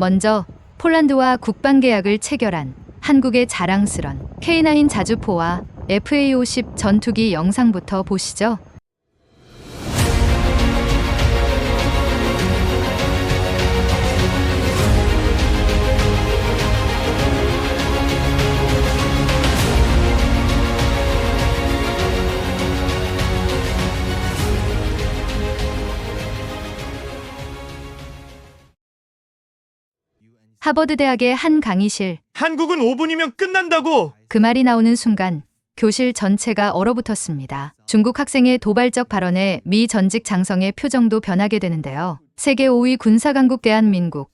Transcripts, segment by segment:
먼저 폴란드와 국방계약을 체결한 한국의 자랑스런 K9 자주포와 FA-50 전투기 영상부터 보시죠. 하버드 대학의 한 강의실. 한국은 5분이면 끝난다고! 그 말이 나오는 순간 교실 전체가 얼어붙었습니다. 중국 학생의 도발적 발언에 미 전직 장성의 표정도 변하게 되는데요. 세계 5위 군사강국 대한민국,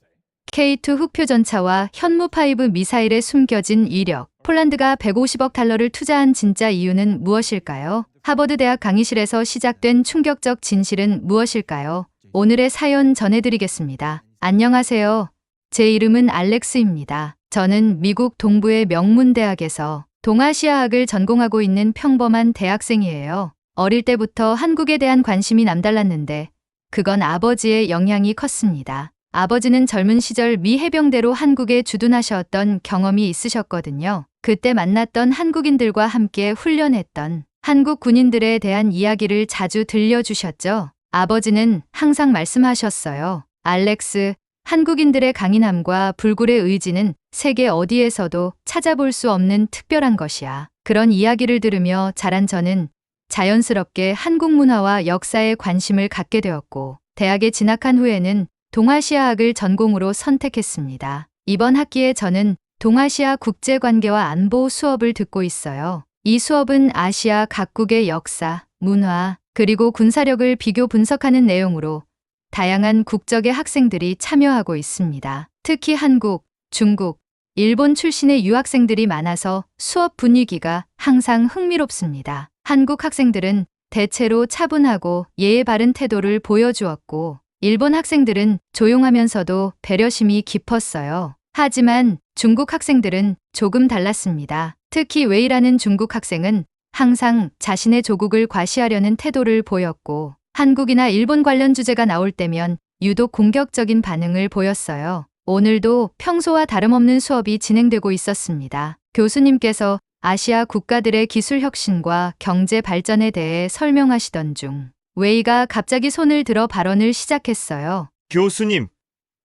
K2 흑표 전차와 현무5 미사일에 숨겨진 이력, 폴란드가 150억 달러를 투자한 진짜 이유는 무엇일까요? 하버드 대학 강의실에서 시작된 충격적 진실은 무엇일까요? 오늘의 사연 전해드리겠습니다. 안녕하세요. 제 이름은 알렉스입니다. 저는 미국 동부의 명문대학에서 동아시아학을 전공하고 있는 평범한 대학생이에요. 어릴 때부터 한국에 대한 관심이 남달랐는데 그건 아버지의 영향이 컸습니다. 아버지는 젊은 시절 미 해병대로 한국에 주둔하셨던 경험이 있으셨거든요. 그때 만났던 한국인들과 함께 훈련했던 한국 군인들에 대한 이야기를 자주 들려주셨죠. 아버지는 항상 말씀하셨어요. 알렉스, 한국인들의 강인함과 불굴의 의지는 세계 어디에서도 찾아볼 수 없는 특별한 것이야. 그런 이야기를 들으며 자란 저는 자연스럽게 한국 문화와 역사에 관심을 갖게 되었고, 대학에 진학한 후에는 동아시아학을 전공으로 선택했습니다. 이번 학기에 저는 동아시아 국제관계와 안보 수업을 듣고 있어요. 이 수업은 아시아 각국의 역사, 문화, 그리고 군사력을 비교 분석하는 내용으로 다양한 국적의 학생들이 참여하고 있습니다. 특히 한국, 중국, 일본 출신의 유학생들이 많아서 수업 분위기가 항상 흥미롭습니다. 한국 학생들은 대체로 차분하고 예의 바른 태도를 보여주었고, 일본 학생들은 조용하면서도 배려심이 깊었어요. 하지만 중국 학생들은 조금 달랐습니다. 특히 웨이라는 중국 학생은 항상 자신의 조국을 과시하려는 태도를 보였고, 한국이나 일본 관련 주제가 나올 때면 유독 공격적인 반응을 보였어요. 오늘도 평소와 다름없는 수업이 진행되고 있었습니다. 교수님께서 아시아 국가들의 기술 혁신과 경제 발전에 대해 설명하시던 중 웨이가 갑자기 손을 들어 발언을 시작했어요. 교수님,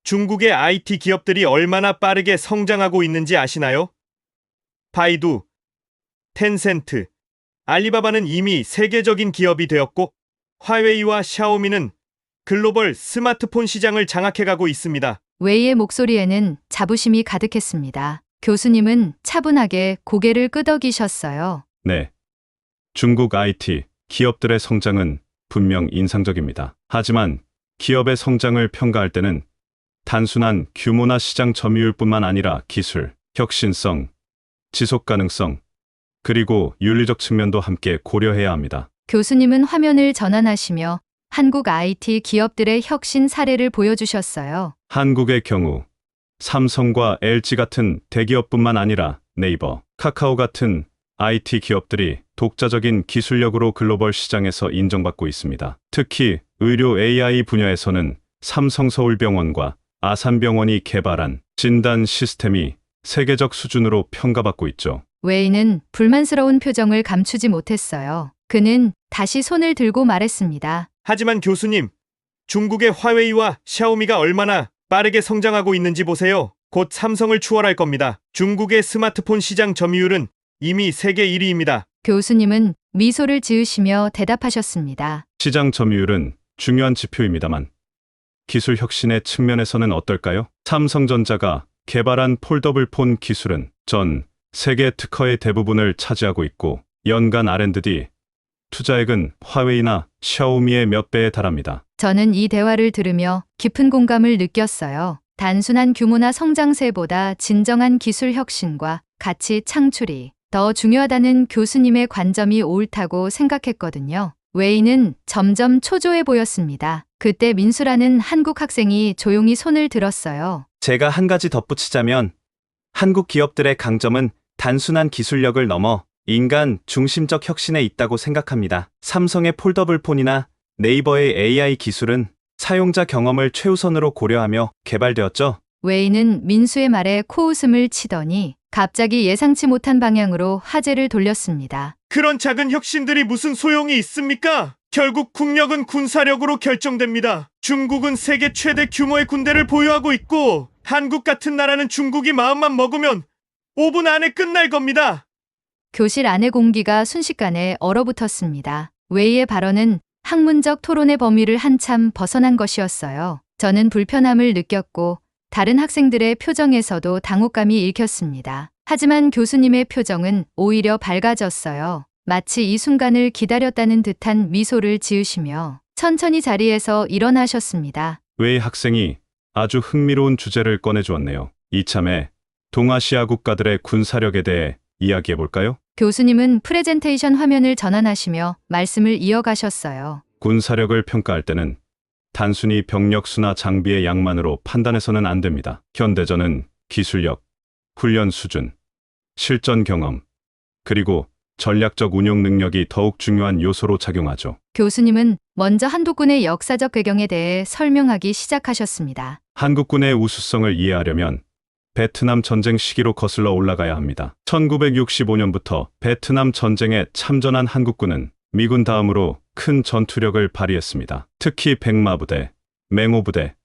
중국의 IT 기업들이 얼마나 빠르게 성장하고 있는지 아시나요? 바이두, 텐센트, 알리바바는 이미 세계적인 기업이 되었고, 화웨이와 샤오미는 글로벌 스마트폰 시장을 장악해가고 있습니다. 웨이의 목소리에는 자부심이 가득했습니다. 교수님은 차분하게 고개를 끄덕이셨어요. 네. 중국 IT 기업들의 성장은 분명 인상적입니다. 하지만 기업의 성장을 평가할 때는 단순한 규모나 시장 점유율뿐만 아니라 기술, 혁신성, 지속 가능성, 그리고 윤리적 측면도 함께 고려해야 합니다. 교수님은 화면을 전환하시며 한국 IT 기업들의 혁신 사례를 보여주셨어요. 한국의 경우 삼성과 LG 같은 대기업뿐만 아니라 네이버, 카카오 같은 IT 기업들이 독자적인 기술력으로 글로벌 시장에서 인정받고 있습니다. 특히 의료 AI 분야에서는 삼성서울병원과 아산병원이 개발한 진단 시스템이 세계적 수준으로 평가받고 있죠. 웨이는 불만스러운 표정을 감추지 못했어요. 그는 다시 손을 들고 말했습니다. 하지만 교수님, 중국의 화웨이와 샤오미가 얼마나 빠르게 성장하고 있는지 보세요. 곧 삼성을 추월할 겁니다. 중국의 스마트폰 시장 점유율은 이미 세계 1위입니다. 교수님은 미소를 지으시며 대답하셨습니다. 시장 점유율은 중요한 지표입니다만 기술 혁신의 측면에서는 어떨까요? 삼성전자가 개발한 폴더블 폰 기술은 전 세계 특허의 대부분을 차지하고 있고 연간 R&D 투자액은 화웨이나 샤오미의 몇 배에 달합니다. 저는 이 대화를 들으며 깊은 공감을 느꼈어요. 단순한 규모나 성장세보다 진정한 기술 혁신과 가치 창출이 더 중요하다는 교수님의 관점이 옳다고 생각했거든요. 웨이는 점점 초조해 보였습니다. 그때 민수라는 한국 학생이 조용히 손을 들었어요. 제가 한 가지 덧붙이자면 한국 기업들의 강점은 단순한 기술력을 넘어 인간 중심적 혁신에 있다고 생각합니다. 삼성의 폴더블 폰이나 네이버의 AI 기술은 사용자 경험을 최우선으로 고려하며 개발되었죠. 웨이는 민수의 말에 코웃음을 치더니 갑자기 예상치 못한 방향으로 화제를 돌렸습니다. 그런 작은 혁신들이 무슨 소용이 있습니까? 결국 국력은 군사력으로 결정됩니다. 중국은 세계 최대 규모의 군대를 보유하고 있고 한국 같은 나라는 중국이 마음만 먹으면 5분 안에 끝날 겁니다. 교실 안의 공기가 순식간에 얼어붙었습니다. 웨이의 발언은 학문적 토론의 범위를 한참 벗어난 것이었어요. 저는 불편함을 느꼈고 다른 학생들의 표정에서도 당혹감이 읽혔습니다. 하지만 교수님의 표정은 오히려 밝아졌어요. 마치 이 순간을 기다렸다는 듯한 미소를 지으시며 천천히 자리에서 일어나셨습니다. 웨이 학생이 아주 흥미로운 주제를 꺼내주었네요. 이참에 동아시아 국가들의 군사력에 대해 이야기해볼까요? 교수님은 프레젠테이션 화면을 전환하시며 말씀을 이어가셨어요. 군사력을 평가할 때는 단순히 병력 수나 장비의 양만으로 판단해서는 안 됩니다. 현대전은 기술력, 훈련 수준, 실전 경험, 그리고 전략적 운용 능력이 더욱 중요한 요소로 작용하죠. 교수님은 먼저 한국군의 역사적 배경에 대해 설명하기 시작하셨습니다. 한국군의 우수성을 이해하려면 베트남 전쟁 시기로 거슬러 올라가야 합니다. 1965년부터 베트남 전쟁에 참전한 한국군은 미군 다음으로 큰 전투력을 발휘했습니다. 특히 백마부대, 맹호부대,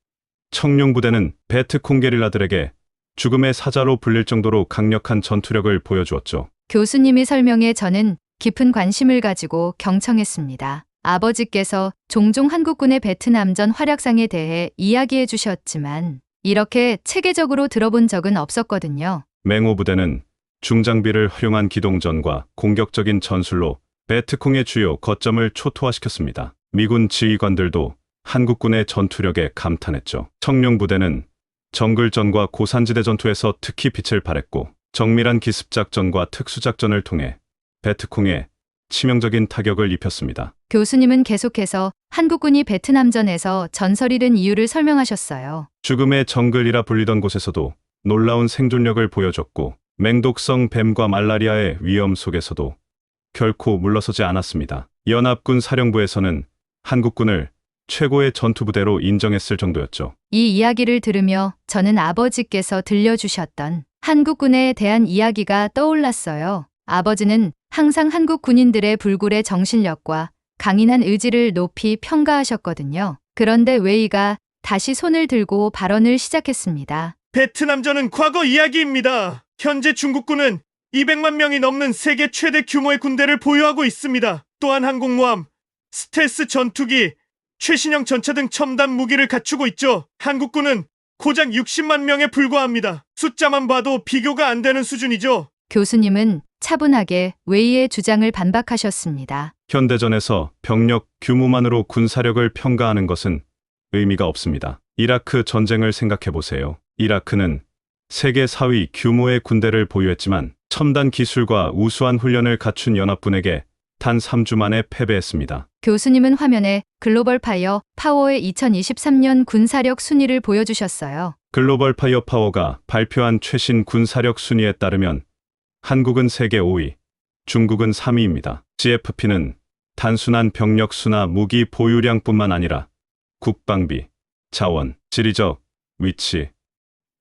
청룡부대는 베트콩 게릴라들에게 죽음의 사자로 불릴 정도로 강력한 전투력을 보여주었죠. 교수님의 설명에 저는 깊은 관심을 가지고 경청했습니다. 아버지께서 종종 한국군의 베트남전 활약상에 대해 이야기해 주셨지만 이렇게 체계적으로 들어본 적은 없었거든요. 맹호부대는 중장비를 활용한 기동전과 공격적인 전술로 베트콩의 주요 거점을 초토화시켰습니다. 미군 지휘관들도 한국군의 전투력에 감탄했죠. 청룡부대는 정글전과 고산지대 전투에서 특히 빛을 발했고 정밀한 기습작전과 특수작전을 통해 베트콩에 치명적인 타격을 입혔습니다. 교수님은 계속해서 한국군이 베트남전에서 전설이 된 이유를 설명하셨어요. 죽음의 정글이라 불리던 곳에서도 놀라운 생존력을 보여줬고 맹독성 뱀과 말라리아의 위험 속에서도 결코 물러서지 않았습니다. 연합군 사령부에서는 한국군을 최고의 전투부대로 인정했을 정도였죠. 이 이야기를 들으며 저는 아버지께서 들려주셨던 한국군에 대한 이야기가 떠올랐어요. 아버지는 항상 한국 군인들의 불굴의 정신력과 강인한 의지를 높이 평가하셨거든요. 그런데 웨이가 다시 손을 들고 발언을 시작했습니다. 베트남전은 과거 이야기입니다. 현재 중국군은 200만 명이 넘는 세계 최대 규모의 군대를 보유하고 있습니다. 또한 항공모함, 스텔스 전투기, 최신형 전차 등 첨단 무기를 갖추고 있죠. 한국군은 고작 60만 명에 불과합니다. 숫자만 봐도 비교가 안 되는 수준이죠. 교수님은 차분하게 웨이의 주장을 반박하셨습니다. 현대전에서 병력 규모만으로 군사력을 평가하는 것은 의미가 없습니다. 이라크 전쟁을 생각해 보세요. 이라크는 세계 4위 규모의 군대를 보유했지만 첨단 기술과 우수한 훈련을 갖춘 연합군에게 단 3주 만에 패배했습니다. 교수님은 화면에 글로벌 파이어 파워의 2023년 군사력 순위를 보여주셨어요. 글로벌 파이어 파워가 발표한 최신 군사력 순위에 따르면 한국은 세계 5위, 중국은 3위입니다. GFP는 단순한 병력 수나 무기 보유량뿐만 아니라 국방비, 자원, 지리적 위치,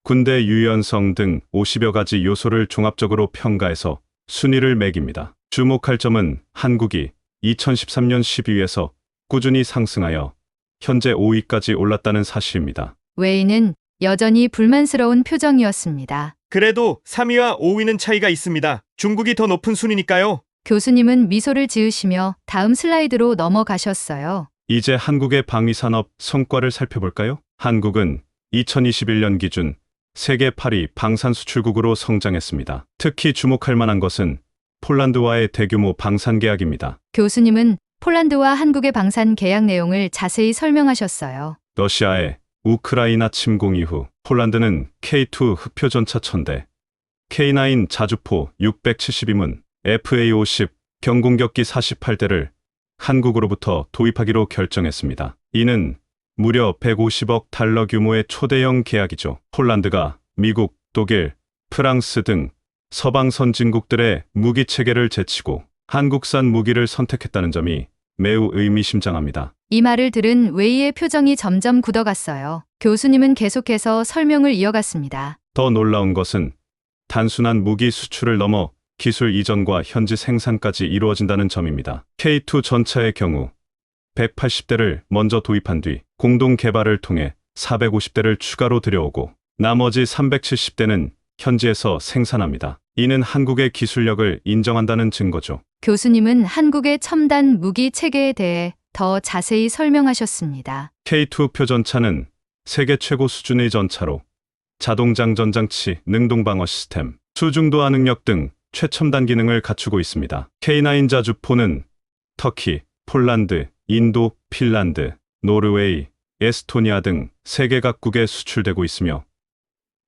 군대 유연성 등 50여 가지 요소를 종합적으로 평가해서 순위를 매깁니다. 주목할 점은 한국이 2013년 12위에서 꾸준히 상승하여 현재 5위까지 올랐다는 사실입니다. 웨이는 여전히 불만스러운 표정이었습니다. 그래도 3위와 5위는 차이가 있습니다. 중국이 더 높은 순위니까요. 교수님은 미소를 지으시며 다음 슬라이드로 넘어가셨어요. 이제 한국의 방위산업 성과를 살펴볼까요? 한국은 2021년 기준 세계 8위 방산 수출국으로 성장했습니다. 특히 주목할 만한 것은 폴란드와의 대규모 방산 계약입니다. 교수님은 폴란드와 한국의 방산 계약 내용을 자세히 설명하셨어요. 러시아의 우크라이나 침공 이후 폴란드는 K2 흑표전차 1000대, K9 자주포 672문, FA50 경공격기 48대를 한국으로부터 도입하기로 결정했습니다. 이는 무려 150억 달러 규모의 초대형 계약이죠. 폴란드가 미국, 독일, 프랑스 등 서방 선진국들의 무기 체계를 제치고 한국산 무기를 선택했다는 점이 매우 의미심장합니다. 이 말을 들은 웨이의 표정이 점점 굳어갔어요. 교수님은 계속해서 설명을 이어갔습니다. 더 놀라운 것은 단순한 무기 수출을 넘어 기술 이전과 현지 생산까지 이루어진다는 점입니다. K2 전차의 경우 180대를 먼저 도입한 뒤 공동 개발을 통해 450대를 추가로 들여오고 나머지 370대는 현지에서 생산합니다. 이는 한국의 기술력을 인정한다는 증거죠. 교수님은 한국의 첨단 무기 체계에 대해 더 자세히 설명하셨습니다. K2 표전차는 세계 최고 수준의 전차로 자동장전 장치, 능동방어 시스템, 수중도하 능력 등 최첨단 기능을 갖추고 있습니다. K9 자주포는 터키, 폴란드, 인도, 핀란드, 노르웨이, 에스토니아 등 세계 각국에 수출되고 있으며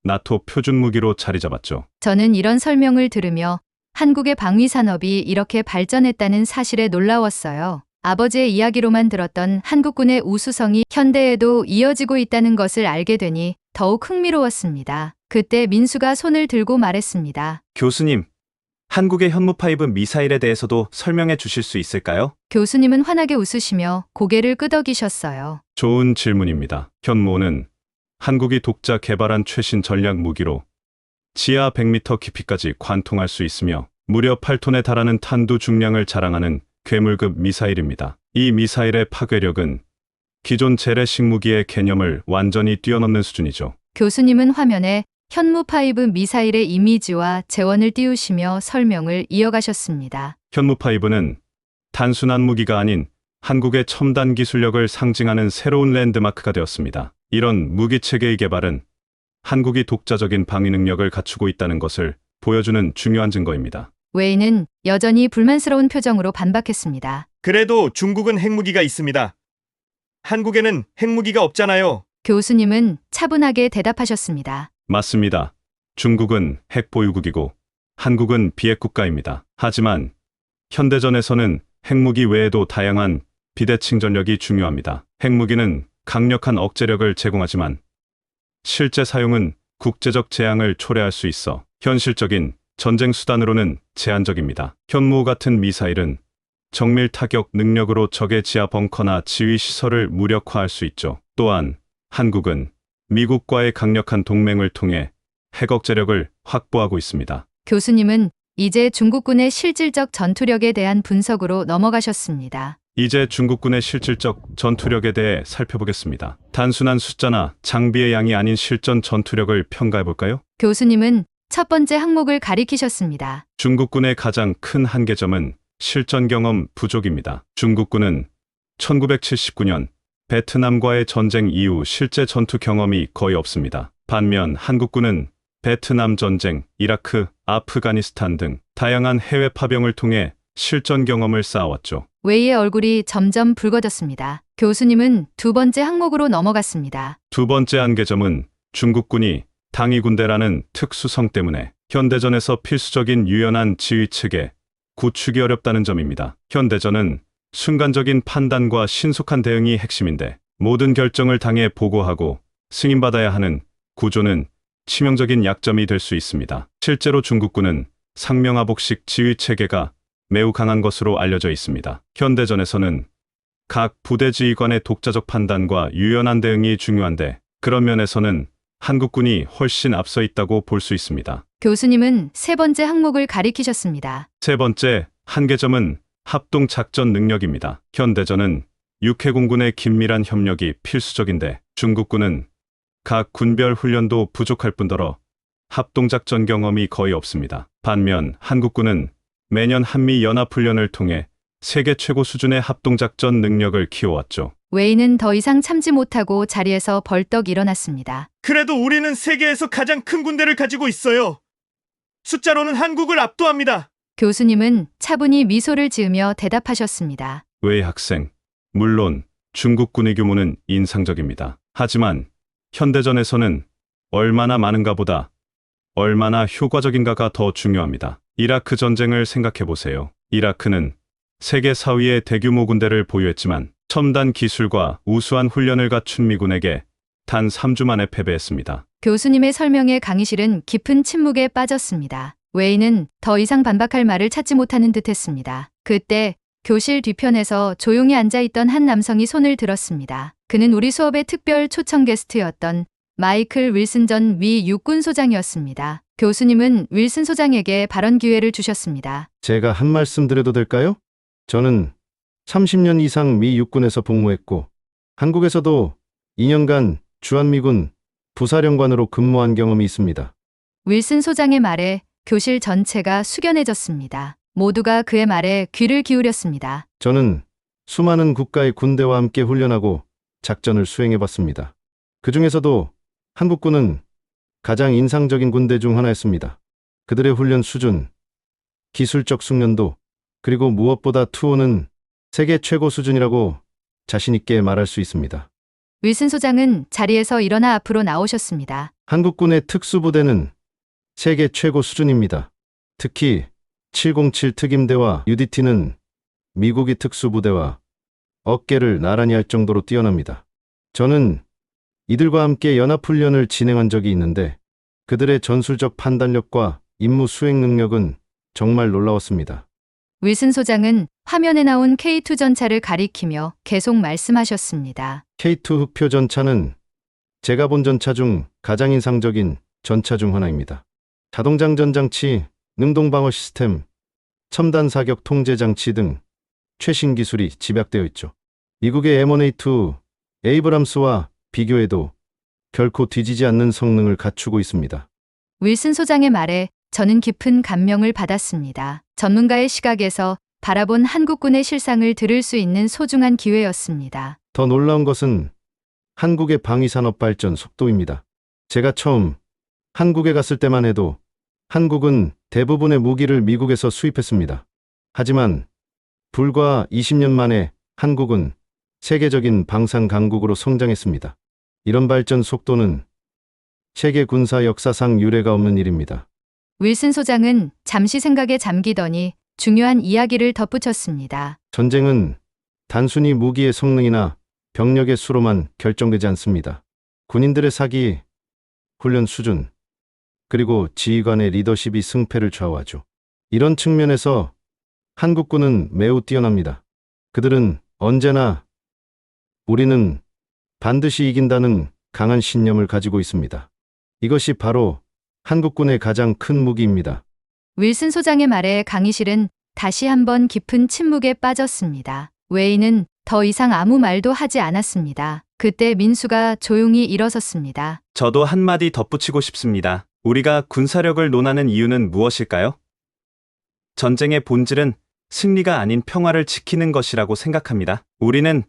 나토 표준 무기로 자리 잡았죠. 저는 이런 설명을 들으며 한국의 방위 산업이 이렇게 발전했다는 사실에 놀라웠어요. 아버지의 이야기로만 들었던 한국군의 우수성이 현대에도 이어지고 있다는 것을 알게 되니 더욱 흥미로웠습니다. 그때 민수가 손을 들고 말했습니다. 교수님, 한국의 현무5 미사일에 대해서도 설명해 주실 수 있을까요? 교수님은 환하게 웃으시며 고개를 끄덕이셨어요. 좋은 질문입니다. 현무는 한국이 독자 개발한 최신 전략 무기로 지하 100m 깊이까지 관통할 수 있으며 무려 8톤에 달하는 탄두 중량을 자랑하는 괴물급 미사일입니다. 이 미사일의 파괴력은 기존 재래식 무기의 개념을 완전히 뛰어넘는 수준이죠. 교수님은 화면에 현무5 미사일의 이미지와 재원을 띄우시며 설명을 이어가셨습니다. 현무5는 단순한 무기가 아닌 한국의 첨단 기술력을 상징하는 새로운 랜드마크가 되었습니다. 이런 무기 체계의 개발은 한국이 독자적인 방위 능력을 갖추고 있다는 것을 보여주는 중요한 증거입니다. 웨이는 여전히 불만스러운 표정으로 반박했습니다. 그래도 중국은 핵무기가 있습니다. 한국에는 핵무기가 없잖아요. 교수님은 차분하게 대답하셨습니다. 맞습니다. 중국은 핵 보유국이고 한국은 비핵 국가입니다. 하지만 현대전에서는 핵무기 외에도 다양한 비대칭 전력이 중요합니다. 핵무기는 강력한 억제력을 제공하지만 실제 사용은 국제적 재앙을 초래할 수 있어 현실적인 전쟁 수단으로는 제한적입니다. 현무 같은 미사일은 정밀 타격 능력으로 적의 지하 벙커나 지휘 시설을 무력화할 수 있죠. 또한 한국은 미국과의 강력한 동맹을 통해 핵 억제력을 확보하고 있습니다. 교수님은 이제 중국군의 실질적 전투력에 대한 분석으로 넘어가셨습니다. 이제 중국군의 실질적 전투력에 대해 살펴보겠습니다. 단순한 숫자나 장비의 양이 아닌 실전 전투력을 평가해볼까요? 교수님은 첫 번째 항목을 가리키셨습니다. 중국군의 가장 큰 한계점은 실전 경험 부족입니다. 중국군은 1979년 베트남과의 전쟁 이후 실제 전투 경험이 거의 없습니다. 반면 한국군은 베트남 전쟁, 이라크, 아프가니스탄 등 다양한 해외 파병을 통해 실전 경험을 쌓아왔죠. 웨이의 얼굴이 점점 붉어졌습니다. 교수님은 두 번째 항목으로 넘어갔습니다. 두 번째 한계점은 중국군이 당위군대라는 특수성 때문에 현대전에서 필수적인 유연한 지휘체계, 구축이 어렵다는 점입니다. 현대전은 순간적인 판단과 신속한 대응이 핵심인데 모든 결정을 당해 보고하고 승인받아야 하는 구조는 치명적인 약점이 될 수 있습니다. 실제로 중국군은 상명하복식 지휘체계가 매우 강한 것으로 알려져 있습니다. 현대전에서는 각 부대 지휘관의 독자적 판단과 유연한 대응이 중요한데 그런 면에서는 한국군이 훨씬 앞서 있다고 볼 수 있습니다. 교수님은 세 번째 항목을 가리키셨습니다. 세 번째 한계점은 합동 작전 능력입니다. 현대전은 육해공군의 긴밀한 협력이 필수적인데 중국군은 각 군별 훈련도 부족할 뿐더러 합동작전 경험이 거의 없습니다. 반면 한국군은 매년 한미연합훈련을 통해 세계 최고 수준의 합동작전 능력을 키워왔죠. 웨이는 더 이상 참지 못하고 자리에서 벌떡 일어났습니다. 그래도 우리는 세계에서 가장 큰 군대를 가지고 있어요. 숫자로는 한국을 압도합니다. 교수님은 차분히 미소를 지으며 대답하셨습니다. 웨이 학생, 물론 중국군의 규모는 인상적입니다. 하지만 현대전에서는 얼마나 많은가보다 얼마나 효과적인가가 더 중요합니다. 이라크 전쟁을 생각해 보세요. 이라크는 세계 4위의 대규모 군대를 보유했지만 첨단 기술과 우수한 훈련을 갖춘 미군에게 단 3주 만에 패배했습니다. 교수님의 설명에 강의실은 깊은 침묵에 빠졌습니다. 웨이는 더 이상 반박할 말을 찾지 못하는 듯했습니다. 그때 교실 뒤편에서 조용히 앉아있던 한 남성이 손을 들었습니다. 그는 우리 수업의 특별 초청 게스트였던 마이클 윌슨 전 미 육군 소장이었습니다. 교수님은 윌슨 소장에게 발언 기회를 주셨습니다. 제가 한 말씀 드려도 될까요? 저는 30년 이상 미 육군에서 복무했고 한국에서도 2년간 주한미군 부사령관으로 근무한 경험이 있습니다. 윌슨 소장의 말에 교실 전체가 숙연해졌습니다. 모두가 그의 말에 귀를 기울였습니다. 저는 수많은 국가의 군대와 함께 훈련하고 작전을 수행해봤습니다. 그 중에서도 한국군은 가장 인상적인 군대 중 하나였습니다. 그들의 훈련 수준, 기술적 숙련도, 그리고 무엇보다 투혼은 세계 최고 수준이라고 자신있게 말할 수 있습니다. 윌슨 소장은 자리에서 일어나 앞으로 나오셨습니다. 한국군의 특수부대는 세계 최고 수준입니다. 특히 707 특임대와 UDT는 미국의 특수부대와 어깨를 나란히 할 정도로 뛰어납니다. 저는 이들과 함께 연합훈련을 진행한 적이 있는데 그들의 전술적 판단력과 임무 수행 능력은 정말 놀라웠습니다. 윌슨 소장은 화면에 나온 K2 전차를 가리키며 계속 말씀하셨습니다. K2 흑표 전차는 제가 본 전차 중 가장 인상적인 전차 중 하나입니다. 자동장전 장치, 능동방어 시스템, 첨단 사격 통제 장치 등 최신 기술이 집약되어 있죠. 미국의 M1A2 에이브람스와 비교해도 결코 뒤지지 않는 성능을 갖추고 있습니다. 윌슨 소장의 말에 저는 깊은 감명을 받았습니다. 전문가의 시각에서 바라본 한국군의 실상을 들을 수 있는 소중한 기회였습니다. 더 놀라운 것은 한국의 방위산업 발전 속도입니다. 제가 처음 한국에 갔을 때만 해도 한국은 대부분의 무기를 미국에서 수입했습니다. 하지만 불과 20년 만에 한국은 세계적인 방산 강국으로 성장했습니다. 이런 발전 속도는 세계 군사 역사상 유례가 없는 일입니다. 윌슨 소장은 잠시 생각에 잠기더니 중요한 이야기를 덧붙였습니다. 전쟁은 단순히 무기의 성능이나 병력의 수로만 결정되지 않습니다. 군인들의 사기, 훈련 수준, 그리고 지휘관의 리더십이 승패를 좌우하죠. 이런 측면에서 한국군은 매우 뛰어납니다. 그들은 언제나 우리는 반드시 이긴다는 강한 신념을 가지고 있습니다. 이것이 바로 한국군의 가장 큰 무기입니다. 윌슨 소장의 말에 강의실은 다시 한번 깊은 침묵에 빠졌습니다. 웨이는 더 이상 아무 말도 하지 않았습니다. 그때 민수가 조용히 일어섰습니다. 저도 한마디 덧붙이고 싶습니다. 우리가 군사력을 논하는 이유는 무엇일까요? 전쟁의 본질은 승리가 아닌 평화를 지키는 것이라고 생각합니다. 우리는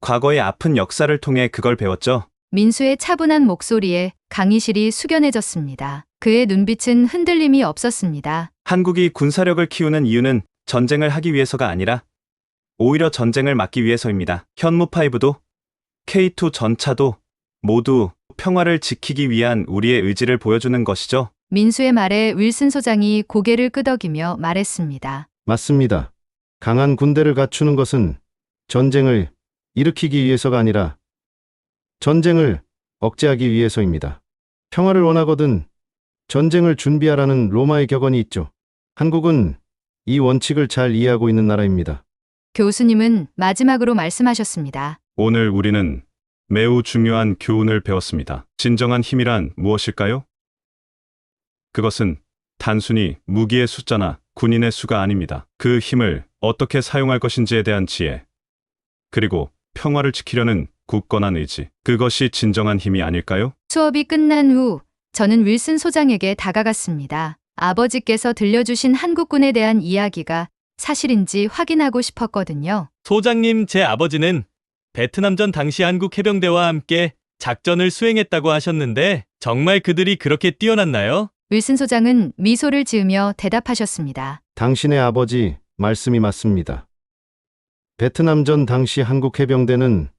과거의 아픈 역사를 통해 그걸 배웠죠. 민수의 차분한 목소리에 강의실이 숙연해졌습니다. 그의 눈빛은 흔들림이 없었습니다. 한국이 군사력을 키우는 이유는 전쟁을 하기 위해서가 아니라 오히려 전쟁을 막기 위해서입니다. 현무5도 K2 전차도 모두 평화를 지키기 위한 우리의 의지를 보여주는 것이죠. 민수의 말에 윌슨 소장이 고개를 끄덕이며 말했습니다. 맞습니다. 강한 군대를 갖추는 것은 전쟁을 일으키기 위해서가 아니라 전쟁을 억제하기 위해서입니다. 평화를 원하거든 전쟁을 준비하라는 로마의 격언이 있죠. 한국은 이 원칙을 잘 이해하고 있는 나라입니다. 교수님은 마지막으로 말씀하셨습니다. 오늘 우리는 매우 중요한 교훈을 배웠습니다. 진정한 힘이란 무엇일까요? 그것은 단순히 무기의 숫자나 군인의 수가 아닙니다. 그 힘을 어떻게 사용할 것인지에 대한 지혜, 그리고 평화를 지키려는 굳건한 의지, 그것이 진정한 힘이 아닐까요? 수업이 끝난 후 저는 윌슨 소장에게 다가갔습니다. 아버지께서 들려주신 한국군에 대한 이야기가 사실인지 확인하고 싶었거든요. 소장님, 제 아버지는 베트남전 당시 한국 해병대와 함께 작전을 수행했다고 하셨는데 정말 그들이 그렇게 뛰어났나요? 윌슨 소장은 미소를 지으며 대답하셨습니다. 당신의 아버지 말씀이 맞습니다. 베트남전 당시 한국 해병대는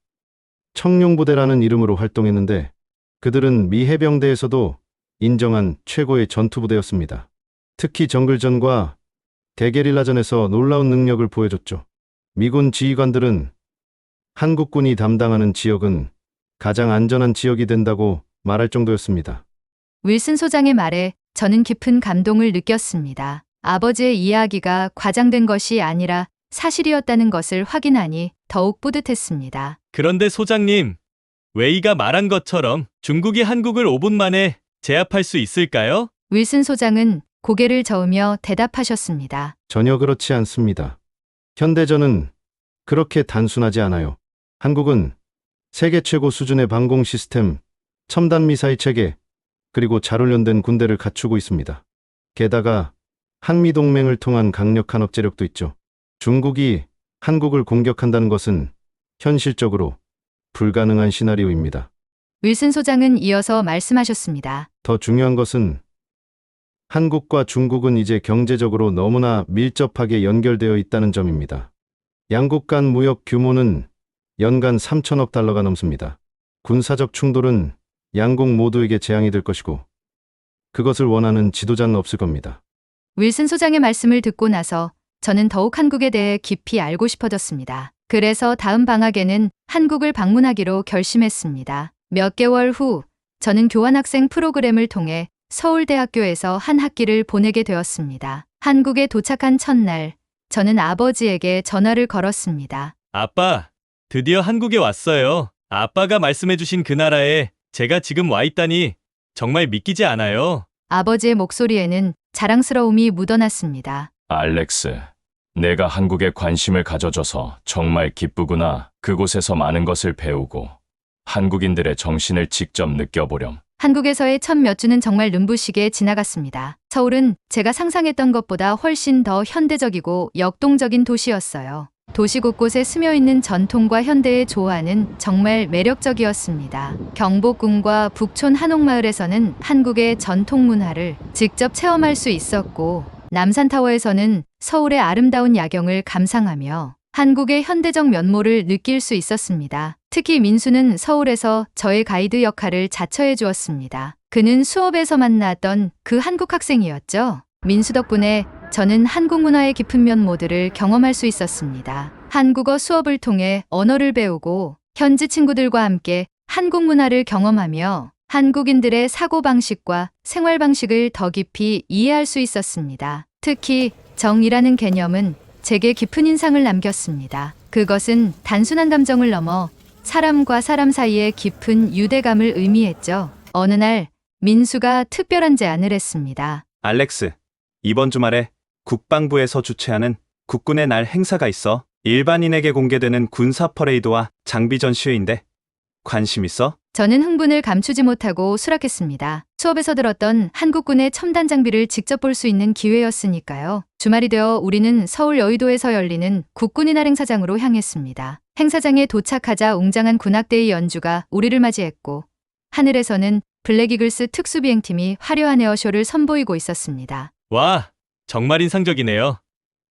청룡부대라는 이름으로 활동했는데 그들은 미 해병대에서도 인정한 최고의 전투부대였습니다. 특히 정글전과 대게릴라전에서 놀라운 능력을 보여줬죠. 미군 지휘관들은 한국군이 담당하는 지역은 가장 안전한 지역이 된다고 말할 정도였습니다. 윌슨 소장의 말에 저는 깊은 감동을 느꼈습니다. 아버지의 이야기가 과장된 것이 아니라 사실이었다는 것을 확인하니 더욱 뿌듯했습니다. 그런데 소장님, 웨이가 말한 것처럼 중국이 한국을 5분 만에 제압할 수 있을까요? 윌슨 소장은 고개를 저으며 대답하셨습니다. 전혀 그렇지 않습니다. 현대전은 그렇게 단순하지 않아요. 한국은 세계 최고 수준의 방공 시스템, 첨단 미사일 체계, 그리고 잘 훈련된 군대를 갖추고 있습니다. 게다가 한미동맹을 통한 강력한 억제력도 있죠. 중국이 한국을 공격한다는 것은 현실적으로 불가능한 시나리오입니다. 윌슨 소장은 이어서 말씀하셨습니다. 더 중요한 것은 한국과 중국은 이제 경제적으로 너무나 밀접하게 연결되어 있다는 점입니다. 양국 간 무역 규모는 연간 3천억 달러가 넘습니다. 군사적 충돌은 양국 모두에게 재앙이 될 것이고 그것을 원하는 지도자는 없을 겁니다. 윌슨 소장의 말씀을 듣고 나서 저는 더욱 한국에 대해 깊이 알고 싶어졌습니다. 그래서 다음 방학에는 한국을 방문하기로 결심했습니다. 몇 개월 후 저는 교환학생 프로그램을 통해 서울대학교에서 한 학기를 보내게 되었습니다. 한국에 도착한 첫날, 저는 아버지에게 전화를 걸었습니다. 아빠, 드디어 한국에 왔어요. 아빠가 말씀해주신 그 나라에 제가 지금 와 있다니 정말 믿기지 않아요. 아버지의 목소리에는 자랑스러움이 묻어났습니다. 알렉스, 내가 한국에 관심을 가져줘서 정말 기쁘구나. 그곳에서 많은 것을 배우고 한국인들의 정신을 직접 느껴보렴. 한국에서의 첫 몇 주는 정말 눈부시게 지나갔습니다. 서울은 제가 상상했던 것보다 훨씬 더 현대적이고 역동적인 도시였어요. 도시 곳곳에 스며있는 전통과 현대의 조화는 정말 매력적이었습니다. 경복궁과 북촌 한옥마을에서는 한국의 전통 문화를 직접 체험할 수 있었고, 남산타워에서는 서울의 아름다운 야경을 감상하며 한국의 현대적 면모를 느낄 수 있었습니다. 특히 민수는 서울에서 저의 가이드 역할을 자처해 주었습니다. 그는 수업에서 만났던 그 한국 학생이었죠. 민수 덕분에 저는 한국 문화의 깊은 면모들을 경험할 수 있었습니다. 한국어 수업을 통해 언어를 배우고 현지 친구들과 함께 한국 문화를 경험하며 한국인들의 사고방식과 생활방식을 더 깊이 이해할 수 있었습니다. 특히 정이라는 개념은 제게 깊은 인상을 남겼습니다. 그것은 단순한 감정을 넘어 사람과 사람 사이의 깊은 유대감을 의미했죠. 어느 날 민수가 특별한 제안을 했습니다. 알렉스, 이번 주말에 국방부에서 주최하는 국군의 날 행사가 있어. 일반인에게 공개되는 군사 퍼레이드와 장비 전시회인데 관심 있어? 저는 흥분을 감추지 못하고 수락했습니다. 수업에서 들었던 한국군의 첨단 장비를 직접 볼 수 있는 기회였으니까요. 주말이 되어 우리는 서울 여의도에서 열리는 국군의 날 행사장으로 향했습니다. 행사장에 도착하자 웅장한 군악대의 연주가 우리를 맞이했고, 하늘에서는 블랙이글스 특수비행팀이 화려한 에어쇼를 선보이고 있었습니다. 와, 정말 인상적이네요.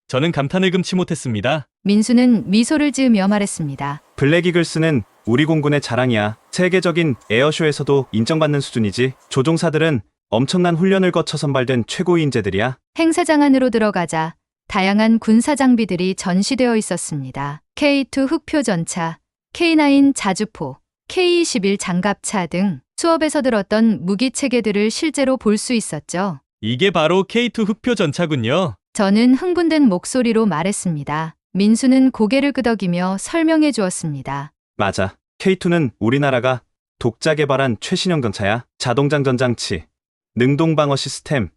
저는 감탄을 금치 못했습니다. 민수는 미소를 지으며 말했습니다. 블랙이글스는 우리 공군의 자랑이야. 세계적인 에어쇼에서도 인정받는 수준이지. 조종사들은 엄청난 훈련을 거쳐 선발된 최고의 인재들이야. 행사장 안으로 들어가자 다양한 군사 장비들이 전시되어 있었습니다. K2 흑표 전차, K9 자주포, K21 장갑차 등 수업에서 들었던 무기 체계들을 실제로 볼 수 있었죠. 이게 바로 K2 흑표 전차군요. 저는 흥분된 목소리로 말했습니다. 민수는 고개를 끄덕이며 설명해 주었습니다. 맞아. K2는 우리나라가 독자 개발한 최신형 전차야. 자동장전 장치, 능동방어 시스템,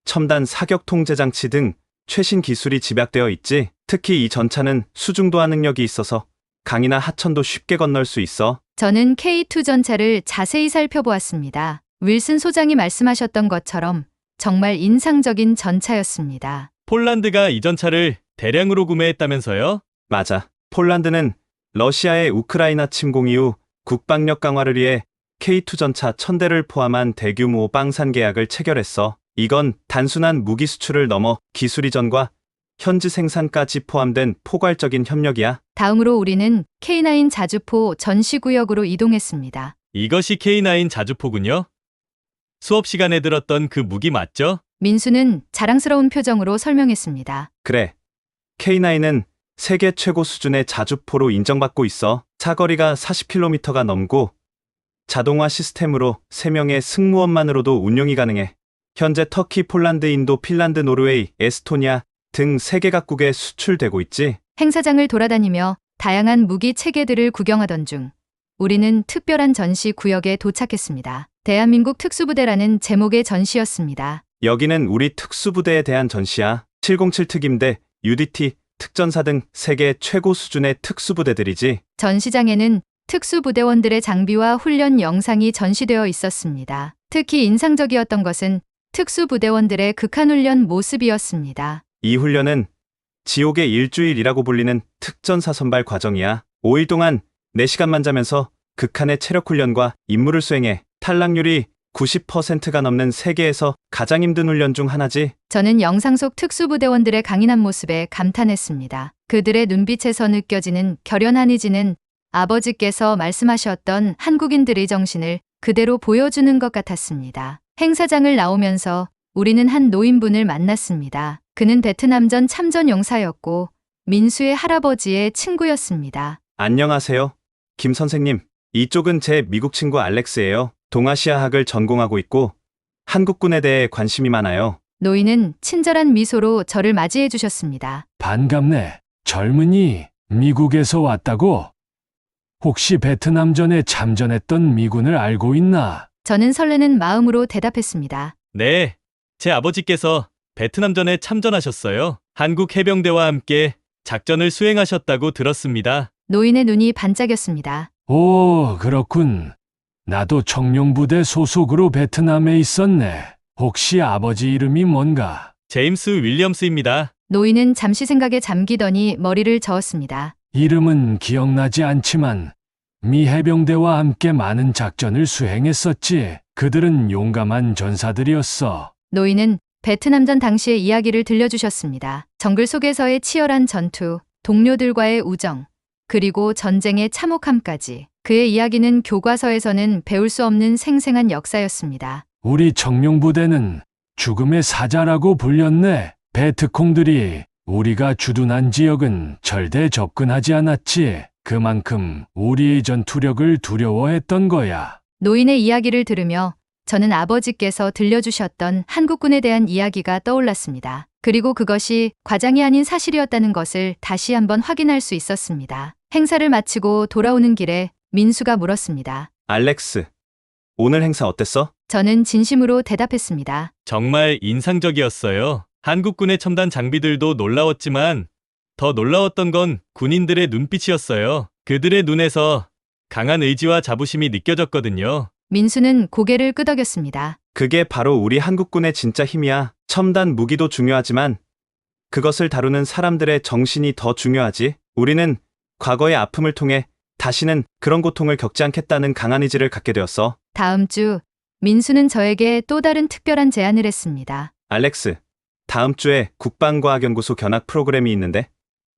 첨단 사격 통제 장치 등 최신 기술이 집약되어 있지. 특히 이 전차는 수중도하 능력이 있어서 강이나 하천도 쉽게 건널 수 있어. 저는 K2 전차를 자세히 살펴보았습니다. 윌슨 소장이 말씀하셨던 것처럼 정말 인상적인 전차였습니다. 폴란드가 이 전차를 대량으로 구매했다면서요? 맞아. 폴란드는 러시아의 우크라이나 침공 이후 국방력 강화를 위해 K2 전차 1000대를 포함한 대규모 빵산 계약을 체결했어. 이건 단순한 무기 수출을 넘어 기술 이전과 현지 생산까지 포함된 포괄적인 협력이야. 다음으로 우리는 K9 자주포 전시구역으로 이동했습니다. 이것이 K9 자주포군요. 수업 시간에 들었던 그 무기 맞죠? 민수는 자랑스러운 표정으로 설명했습니다. 그래. K9은 세계 최고 수준의 자주포로 인정받고 있어. 사거리가 40km가 넘고 자동화 시스템으로 3명의 승무원만으로도 운용이 가능해. 현재 터키, 폴란드, 인도, 핀란드, 노르웨이, 에스토니아, 등 세계 각국에 수출되고 있지. 행사장을 돌아다니며 다양한 무기 체계들을 구경하던 중 우리는 특별한 전시 구역에 도착했습니다. 대한민국 특수부대라는 제목의 전시였습니다. 여기는 우리 특수부대에 대한 전시야. 707 특임대, UDT, 특전사 등 세계 최고 수준의 특수부대들이지. 전시장에는 특수부대원들의 장비와 훈련 영상이 전시되어 있었습니다. 특히 인상적이었던 것은 특수부대원들의 극한훈련 모습이었습니다. 이 훈련은 지옥의 일주일이라고 불리는 특전사 선발 과정이야. 5일 동안 4시간만 자면서 극한의 체력 훈련과 임무를 수행해. 탈락률이 90%가 넘는 세계에서 가장 힘든 훈련 중 하나지. 저는 영상 속 특수부대원들의 강인한 모습에 감탄했습니다. 그들의 눈빛에서 느껴지는 결연한의지는 아버지께서 말씀하셨던 한국인들의 정신을 그대로 보여주는 것 같았습니다. 행사장을 나오면서 우리는 한 노인분을 만났습니다. 그는 베트남전 참전 용사였고 민수의 할아버지의 친구였습니다. 안녕하세요. 김 선생님. 이쪽은 제 미국 친구 알렉스예요. 동아시아학을 전공하고 있고 한국군에 대해 관심이 많아요. 노인은 친절한 미소로 저를 맞이해 주셨습니다. 반갑네. 젊은이, 미국에서 왔다고? 혹시 베트남전에 참전했던 미군을 알고 있나? 저는 설레는 마음으로 대답했습니다. 네, 제 아버지께서 베트남전에 참전하셨어요. 한국 해병대와 함께 작전을 수행하셨다고 들었습니다. 노인의 눈이 반짝였습니다. 오, 그렇군. 나도 청룡부대 소속으로 베트남에 있었네. 혹시 아버지 이름이 뭔가? 제임스 윌리엄스입니다. 노인은 잠시 생각에 잠기더니 머리를 저었습니다. 이름은 기억나지 않지만 미 해병대와 함께 많은 작전을 수행했었지. 그들은 용감한 전사들이었어. 노인은 베트남전 당시의 이야기를 들려주셨습니다. 정글 속에서의 치열한 전투, 동료들과의 우정, 그리고 전쟁의 참혹함까지. 그의 이야기는 교과서에서는 배울 수 없는 생생한 역사였습니다. 우리 청룡부대는 죽음의 사자라고 불렸네. 베트콩들이 우리가 주둔한 지역은 절대 접근하지 않았지. 그만큼 우리의 전투력을 두려워했던 거야. 노인의 이야기를 들으며 저는 아버지께서 들려주셨던 한국군에 대한 이야기가 떠올랐습니다. 그리고 그것이 과장이 아닌 사실이었다는 것을 다시 한번 확인할 수 있었습니다. 행사를 마치고 돌아오는 길에 민수가 물었습니다. 알렉스, 오늘 행사 어땠어? 저는 진심으로 대답했습니다. 정말 인상적이었어요. 한국군의 첨단 장비들도 놀라웠지만 더 놀라웠던 건 군인들의 눈빛이었어요. 그들의 눈에서 강한 의지와 자부심이 느껴졌거든요. 민수는 고개를 끄덕였습니다. 그게 바로 우리 한국군의 진짜 힘이야. 첨단 무기도 중요하지만 그것을 다루는 사람들의 정신이 더 중요하지. 우리는 과거의 아픔을 통해 다시는 그런 고통을 겪지 않겠다는 강한 의지를 갖게 되었어. 다음 주 민수는 저에게 또 다른 특별한 제안을 했습니다. 알렉스, 다음 주에 국방과학연구소 견학 프로그램이 있는데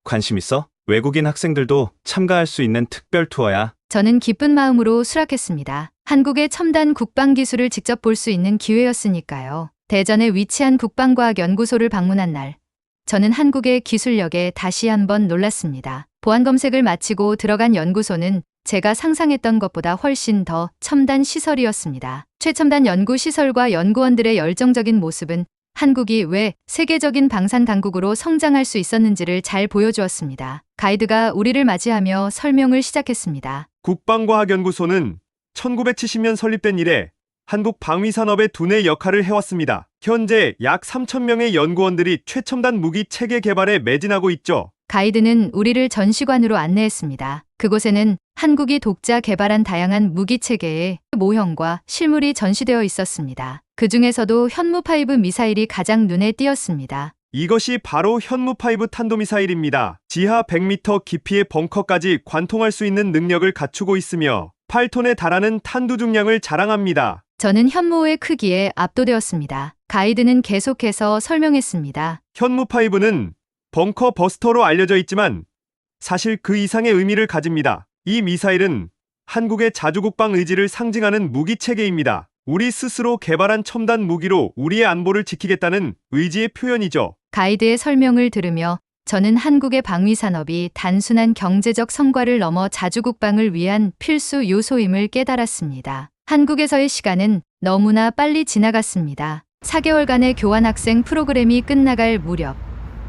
관심 있어? 외국인 학생들도 참가할 수 있는 특별 투어야. 저는 기쁜 마음으로 수락했습니다. 한국의 첨단 국방 기술을 직접 볼 수 있는 기회였으니까요. 대전에 위치한 국방과학연구소를 방문한 날, 저는 한국의 기술력에 다시 한번 놀랐습니다. 보안 검색을 마치고 들어간 연구소는 제가 상상했던 것보다 훨씬 더 첨단 시설이었습니다. 최첨단 연구 시설과 연구원들의 열정적인 모습은 한국이 왜 세계적인 방산 강국으로 성장할 수 있었는지를 잘 보여주었습니다. 가이드가 우리를 맞이하며 설명을 시작했습니다. 국방과학연구소는 1970년 설립된 이래 한국 방위산업의 두뇌 역할을 해왔습니다. 현재 약 3,000명의 연구원들이 최첨단 무기 체계 개발에 매진하고 있죠. 가이드는 우리를 전시관으로 안내했습니다. 그곳에는 한국이 독자 개발한 다양한 무기 체계의 모형과 실물이 전시되어 있었습니다. 그 중에서도 현무5 미사일이 가장 눈에 띄었습니다. 이것이 바로 현무5 탄도미사일입니다. 지하 100m 깊이의 벙커까지 관통할 수 있는 능력을 갖추고 있으며 8톤에 달하는 탄두 중량을 자랑합니다. 저는 현무의 크기에 압도되었습니다. 가이드는 계속해서 설명했습니다. 현무5는 벙커 버스터로 알려져 있지만 사실 그 이상의 의미를 가집니다. 이 미사일은 한국의 자주국방 의지를 상징하는 무기 체계입니다. 우리 스스로 개발한 첨단 무기로 우리의 안보를 지키겠다는 의지의 표현이죠. 가이드의 설명을 들으며 저는 한국의 방위 산업이 단순한 경제적 성과를 넘어 자주국방을 위한 필수 요소임을 깨달았습니다. 한국에서의 시간은 너무나 빨리 지나갔습니다. 4개월간의 교환학생 프로그램이 끝나갈 무렵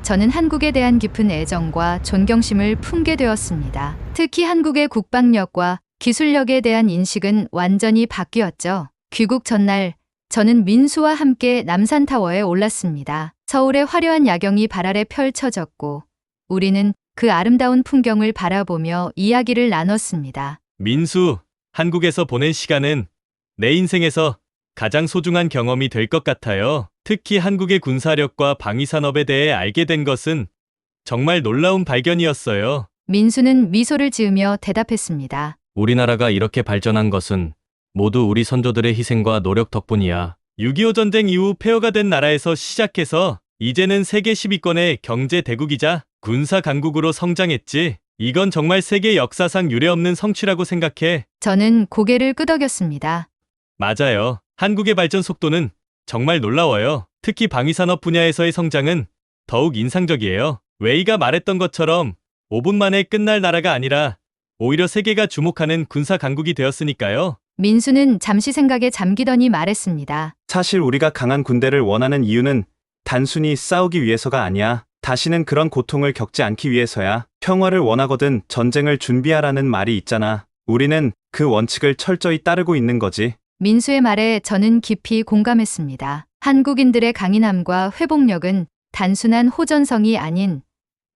저는 한국에 대한 깊은 애정과 존경심을 품게 되었습니다. 특히 한국의 국방력과 기술력에 대한 인식은 완전히 바뀌었죠. 귀국 전날 저는 민수와 함께 남산타워에 올랐습니다. 서울의 화려한 야경이 발 아래 펼쳐졌고 우리는 그 아름다운 풍경을 바라보며 이야기를 나눴습니다. 민수, 한국에서 보낸 시간은 내 인생에서 가장 소중한 경험이 될 것 같아요. 특히 한국의 군사력과 방위산업에 대해 알게 된 것은 정말 놀라운 발견이었어요. 민수는 미소를 지으며 대답했습니다. 우리나라가 이렇게 발전한 것은 모두 우리 선조들의 희생과 노력 덕분이야. 6.25 전쟁 이후 폐허가 된 나라에서 시작해서 이제는 세계 10위권의 경제 대국이자 군사 강국으로 성장했지. 이건 정말 세계 역사상 유례없는 성취라고 생각해. 저는 고개를 끄덕였습니다. 맞아요. 한국의 발전 속도는 정말 놀라워요. 특히 방위산업 분야에서의 성장은 더욱 인상적이에요. 웨이가 말했던 것처럼 5분 만에 끝날 나라가 아니라 오히려 세계가 주목하는 군사 강국이 되었으니까요. 민수는 잠시 생각에 잠기더니 말했습니다. 사실 우리가 강한 군대를 원하는 이유는 단순히 싸우기 위해서가 아니야. 다시는 그런 고통을 겪지 않기 위해서야. 평화를 원하거든 전쟁을 준비하라는 말이 있잖아. 우리는 그 원칙을 철저히 따르고 있는 거지. 민수의 말에 저는 깊이 공감했습니다. 한국인들의 강인함과 회복력은 단순한 호전성이 아닌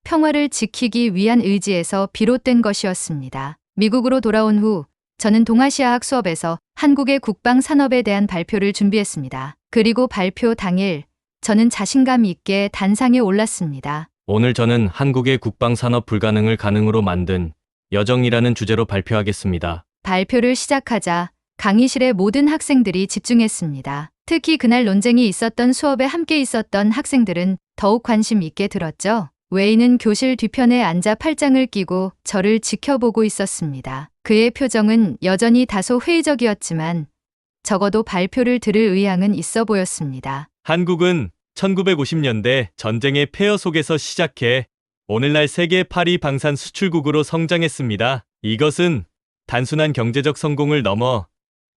평화를 지키기 위한 의지에서 비롯된 것이었습니다. 미국으로 돌아온 후 저는 동아시아학 수업에서 한국의 국방 산업에 대한 발표를 준비했습니다. 그리고 발표 당일 저는 자신감 있게 단상에 올랐습니다. 오늘 저는 한국의 국방 산업 불가능을 가능으로 만든 여정이라는 주제로 발표하겠습니다. 발표를 시작하자 강의실의 모든 학생들이 집중했습니다. 특히 그날 논쟁이 있었던 수업에 함께 있었던 학생들은 더욱 관심 있게 들었죠. 웨이는 교실 뒤편에 앉아 팔짱을 끼고 저를 지켜보고 있었습니다. 그의 표정은 여전히 다소 회의적이었지만 적어도 발표를 들을 의향은 있어 보였습니다. 한국은 1950년대 전쟁의 폐허 속에서 시작해 오늘날 세계 8위 방산 수출국으로 성장했습니다. 이것은 단순한 경제적 성공을 넘어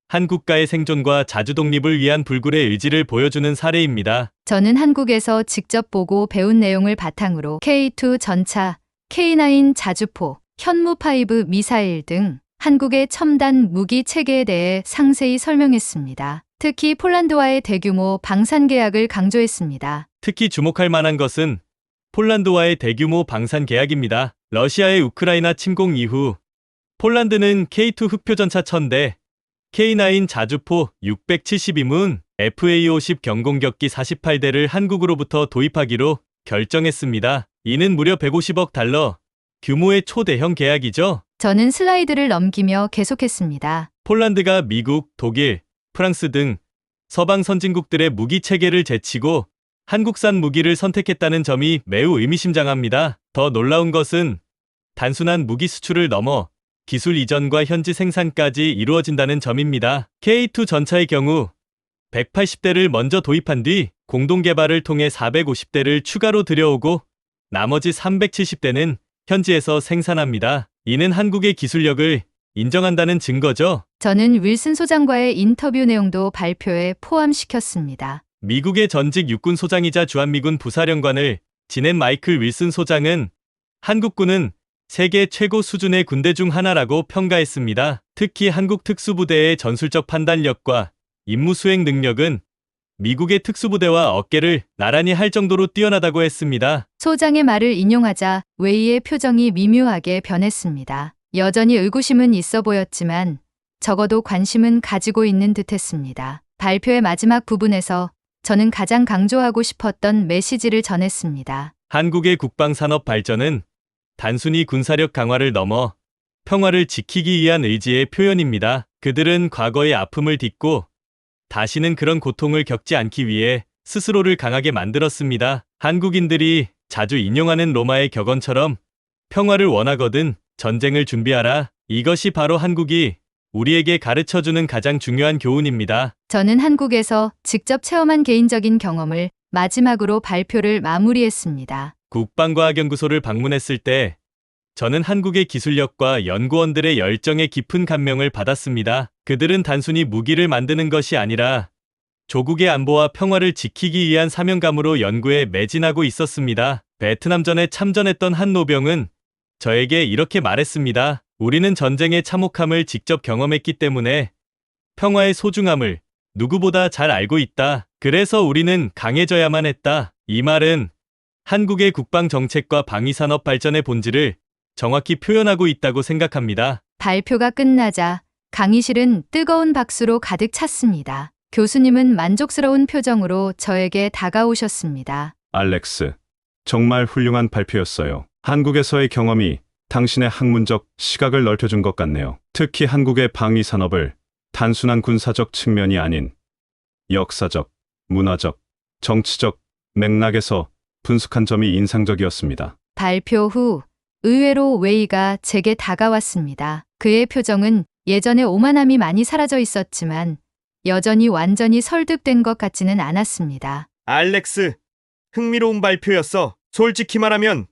한 국가의 생존과 자주 독립을 위한 불굴의 의지를 보여주는 사례입니다. 저는 한국에서 직접 보고 배운 내용을 바탕으로 K2 전차, K9 자주포, 현무5 미사일 등 한국의 첨단 무기 체계에 대해 상세히 설명했습니다. 특히 폴란드와의 대규모 방산 계약을 강조했습니다. 특히 주목할 만한 것은 폴란드와의 대규모 방산 계약입니다. 러시아의 우크라이나 침공 이후 폴란드는 K2 흑표전차 1000대, K9 자주포 672문, FA-50 경공격기 48대를 한국으로부터 도입하기로 결정했습니다. 이는 무려 150억 달러 규모의 초대형 계약이죠. 저는 슬라이드를 넘기며 계속했습니다. 폴란드가 미국, 독일, 프랑스 등 서방 선진국들의 무기 체계를 제치고 한국산 무기를 선택했다는 점이 매우 의미심장합니다. 더 놀라운 것은 단순한 무기 수출을 넘어 기술 이전과 현지 생산까지 이루어진다는 점입니다. K2 전차의 경우 180대를 먼저 도입한 뒤 공동 개발을 통해 450대를 추가로 들여오고 나머지 370대는 현지에서 생산합니다. 이는 한국의 기술력을 인정한다는 증거죠. 저는 윌슨 소장과의 인터뷰 내용도 발표에 포함시켰습니다. 미국의 전직 육군 소장이자 주한미군 부사령관을 지낸 마이클 윌슨 소장은 한국군은 세계 최고 수준의 군대 중 하나라고 평가했습니다. 특히 한국 특수부대의 전술적 판단력과 임무 수행 능력은 미국의 특수부대와 어깨를 나란히 할 정도로 뛰어나다고 했습니다. 소장의 말을 인용하자 웨이의 표정이 미묘하게 변했습니다. 여전히 의구심은 있어 보였지만 적어도 관심은 가지고 있는 듯했습니다. 발표의 마지막 부분에서 저는 가장 강조하고 싶었던 메시지를 전했습니다. 한국의 국방산업 발전은 단순히 군사력 강화를 넘어 평화를 지키기 위한 의지의 표현입니다. 그들은 과거의 아픔을 딛고 다시는 그런 고통을 겪지 않기 위해 스스로를 강하게 만들었습니다. 한국인들이 자주 인용하는 로마의 격언처럼 평화를 원하거든 전쟁을 준비하라. 이것이 바로 한국이 우리에게 가르쳐주는 가장 중요한 교훈입니다. 저는 한국에서 직접 체험한 개인적인 경험을 마지막으로 발표를 마무리했습니다. 국방과학연구소를 방문했을 때 저는 한국의 기술력과 연구원들의 열정에 깊은 감명을 받았습니다. 그들은 단순히 무기를 만드는 것이 아니라 조국의 안보와 평화를 지키기 위한 사명감으로 연구에 매진하고 있었습니다. 베트남전에 참전했던 한 노병은 저에게 이렇게 말했습니다. 우리는 전쟁의 참혹함을 직접 경험했기 때문에 평화의 소중함을 누구보다 잘 알고 있다. 그래서 우리는 강해져야만 했다. 이 말은 한국의 국방 정책과 방위산업 발전의 본질을 정확히 표현하고 있다고 생각합니다. 발표가 끝나자 강의실은 뜨거운 박수로 가득 찼습니다. 교수님은 만족스러운 표정으로 저에게 다가오셨습니다. 알렉스, 정말 훌륭한 발표였어요. 한국에서의 경험이 당신의 학문적 시각을 넓혀준 것 같네요. 특히 한국의 방위 산업을 단순한 군사적 측면이 아닌 역사적, 문화적, 정치적 맥락에서 분석한 점이 인상적이었습니다. 발표 후 의외로 웨이가 제게 다가왔습니다. 그의 표정은 예전의 오만함이 많이 사라져 있었지만 여전히 완전히 설득된 것 같지는 않았습니다. 알렉스, 흥미로운 발표였어. 솔직히 말하면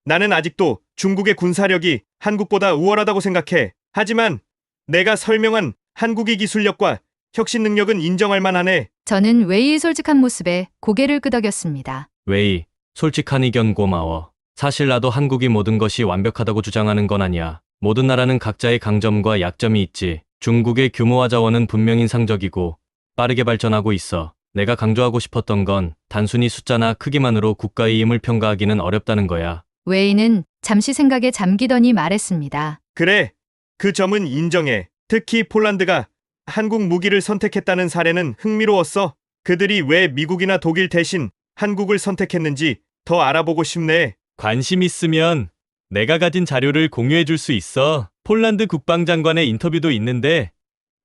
나는 아직도 중국의 군사력이 한국보다 우월하다고 생각해. 하지만 내가 설명한 한국의 기술력과 혁신 능력은 인정할 만하네. 저는 웨이의 솔직한 모습에 고개를 끄덕였습니다. 웨이, 솔직한 의견 고마워. 사실 나도 한국이 모든 것이 완벽하다고 주장하는 건 아니야. 모든 나라는 각자의 강점과 약점이 있지. 중국의 규모와 자원은 분명 인상적이고 빠르게 발전하고 있어. 내가 강조하고 싶었던 건 단순히 숫자나 크기만으로 국가의 힘을 평가하기는 어렵다는 거야. 웨이는 잠시 생각에 잠기더니 말했습니다. 그래, 그 점은 인정해. 특히 폴란드가 한국 무기를 선택했다는 사례는 흥미로웠어. 그들이 왜 미국이나 독일 대신 한국을 선택했는지 더 알아보고 싶네. 관심 있으면 내가 가진 자료를 공유해 줄 수 있어. 폴란드 국방장관의 인터뷰도 있는데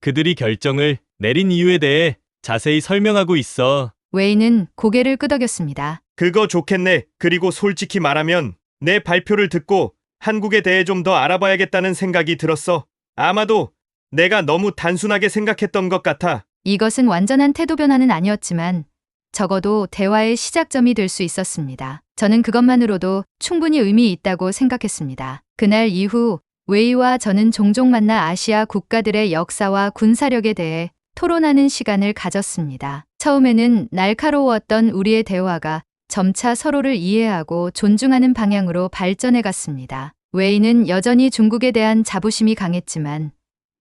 그들이 결정을 내린 이유에 대해 자세히 설명하고 있어. 웨이는 고개를 끄덕였습니다. 그거 좋겠네. 그리고 솔직히 말하면 내 발표를 듣고 한국에 대해 좀 더 알아봐야겠다는 생각이 들었어. 아마도 내가 너무 단순하게 생각했던 것 같아. 이것은 완전한 태도 변화는 아니었지만 적어도 대화의 시작점이 될 수 있었습니다. 저는 그것만으로도 충분히 의미 있다고 생각했습니다. 그날 이후 웨이와 저는 종종 만나 아시아 국가들의 역사와 군사력에 대해 토론하는 시간을 가졌습니다. 처음에는 날카로웠던 우리의 대화가 점차 서로를 이해하고 존중하는 방향으로 발전해 갔습니다. 웨이는 여전히 중국에 대한 자부심이 강했지만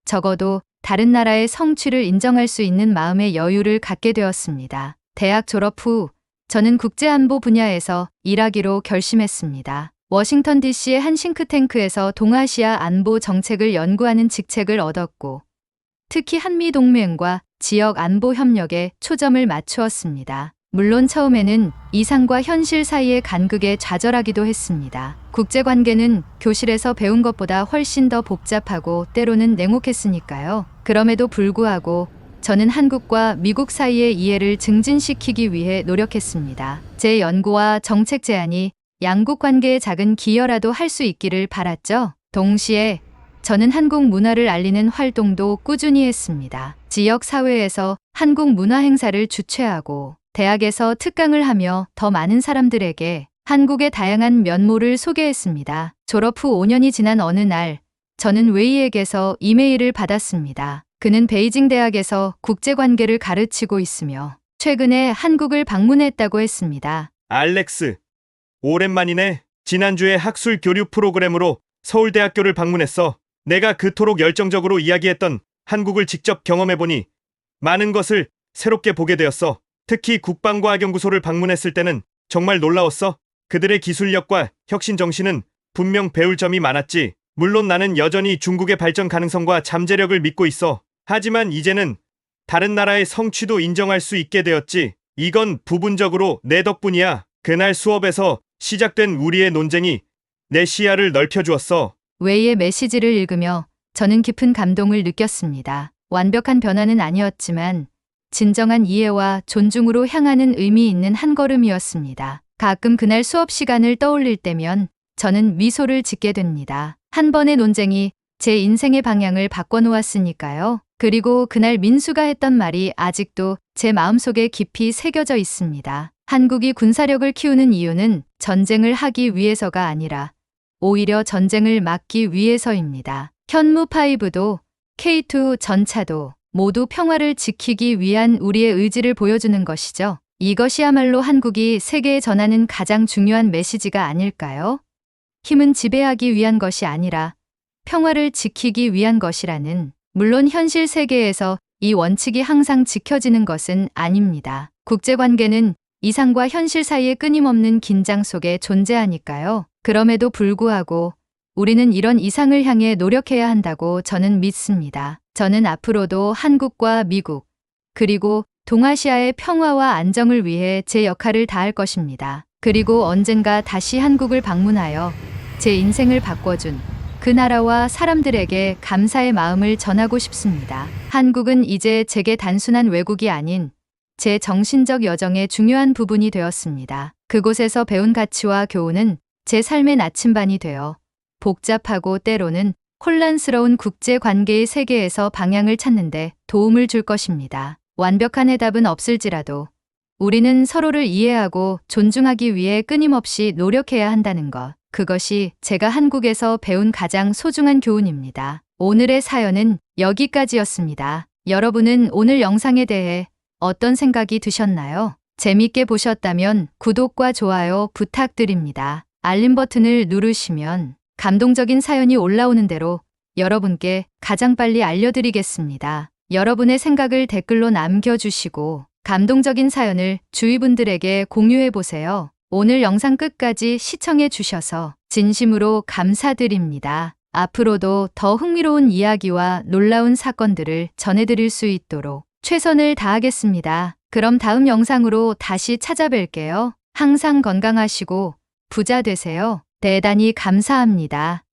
적어도 다른 나라의 성취를 인정할 수 있는 마음의 여유를 갖게 되었습니다. 대학 졸업 후 저는 국제안보 분야에서 일하기로 결심했습니다. 워싱턴 DC의 한 싱크탱크에서 동아시아 안보 정책을 연구하는 직책을 얻었고 특히 한미 동맹과 지역 안보 협력에 초점을 맞추었습니다. 물론 처음에는 이상과 현실 사이의 간극에 좌절하기도 했습니다. 국제관계는 교실에서 배운 것보다 훨씬 더 복잡하고 때로는 냉혹했으니까요. 그럼에도 불구하고 저는 한국과 미국 사이의 이해를 증진시키기 위해 노력했습니다. 제 연구와 정책 제안이 양국 관계에 작은 기여라도 할 수 있기를 바랐죠. 동시에 저는 한국 문화를 알리는 활동도 꾸준히 했습니다. 지역 사회에서 한국 문화 행사를 주최하고 대학에서 특강을 하며 더 많은 사람들에게 한국의 다양한 면모를 소개했습니다. 졸업 후 5년이 지난 어느 날 저는 웨이에게서 이메일을 받았습니다. 그는 베이징 대학에서 국제관계를 가르치고 있으며 최근에 한국을 방문했다고 했습니다. 알렉스, 오랜만이네. 지난주에 학술 교류 프로그램으로 서울대학교를 방문했어. 내가 그토록 열정적으로 이야기했던 한국을 직접 경험해보니 많은 것을 새롭게 보게 되었어. 특히 국방과학연구소를 방문했을 때는 정말 놀라웠어. 그들의 기술력과 혁신 정신은 분명 배울 점이 많았지. 물론 나는 여전히 중국의 발전 가능성과 잠재력을 믿고 있어. 하지만 이제는 다른 나라의 성취도 인정할 수 있게 되었지. 이건 부분적으로 내 덕분이야. 그날 수업에서 시작된 우리의 논쟁이 내 시야를 넓혀주었어. 웨이의 메시지를 읽으며 저는 깊은 감동을 느꼈습니다. 완벽한 변화는 아니었지만 진정한 이해와 존중으로 향하는 의미 있는 한 걸음이었습니다. 가끔 그날 수업 시간을 떠올릴 때면 저는 미소를 짓게 됩니다. 한 번의 논쟁이 제 인생의 방향을 바꿔놓았으니까요. 그리고 그날 민수가 했던 말이 아직도 제 마음속에 깊이 새겨져 있습니다. 한국이 군사력을 키우는 이유는 전쟁을 하기 위해서가 아니라 오히려 전쟁을 막기 위해서입니다. 현무5도 K2 전차도 모두 평화를 지키기 위한 우리의 의지를 보여주는 것이죠. 이것이야말로 한국이 세계에 전하는 가장 중요한 메시지가 아닐까요? 힘은 지배하기 위한 것이 아니라 평화를 지키기 위한 것이라는, 물론 현실 세계에서 이 원칙이 항상 지켜지는 것은 아닙니다. 국제관계는 이상과 현실 사이의 끊임없는 긴장 속에 존재하니까요. 그럼에도 불구하고 우리는 이런 이상을 향해 노력해야 한다고 저는 믿습니다. 저는 앞으로도 한국과 미국, 그리고 동아시아의 평화와 안정을 위해 제 역할을 다할 것입니다. 그리고 언젠가 다시 한국을 방문하여 제 인생을 바꿔준 그 나라와 사람들에게 감사의 마음을 전하고 싶습니다. 한국은 이제 제게 단순한 외국이 아닌 제 정신적 여정의 중요한 부분이 되었습니다. 그곳에서 배운 가치와 교훈은 제 삶의 나침반이 되어 복잡하고 때로는 혼란스러운 국제관계의 세계에서 방향을 찾는데 도움을 줄 것입니다. 완벽한 해답은 없을지라도 우리는 서로를 이해하고 존중하기 위해 끊임없이 노력해야 한다는 것. 그것이 제가 한국에서 배운 가장 소중한 교훈입니다. 오늘의 사연은 여기까지였습니다. 여러분은 오늘 영상에 대해 어떤 생각이 드셨나요? 재밌게 보셨다면 구독과 좋아요 부탁드립니다. 알림 버튼을 누르시면 감동적인 사연이 올라오는 대로 여러분께 가장 빨리 알려드리겠습니다. 여러분의 생각을 댓글로 남겨주시고 감동적인 사연을 주위 분들에게 공유해보세요. 오늘 영상 끝까지 시청해 주셔서 진심으로 감사드립니다. 앞으로도 더 흥미로운 이야기와 놀라운 사건들을 전해드릴 수 있도록 최선을 다하겠습니다. 그럼 다음 영상으로 다시 찾아뵐게요. 항상 건강하시고 부자 되세요. 대단히 감사합니다.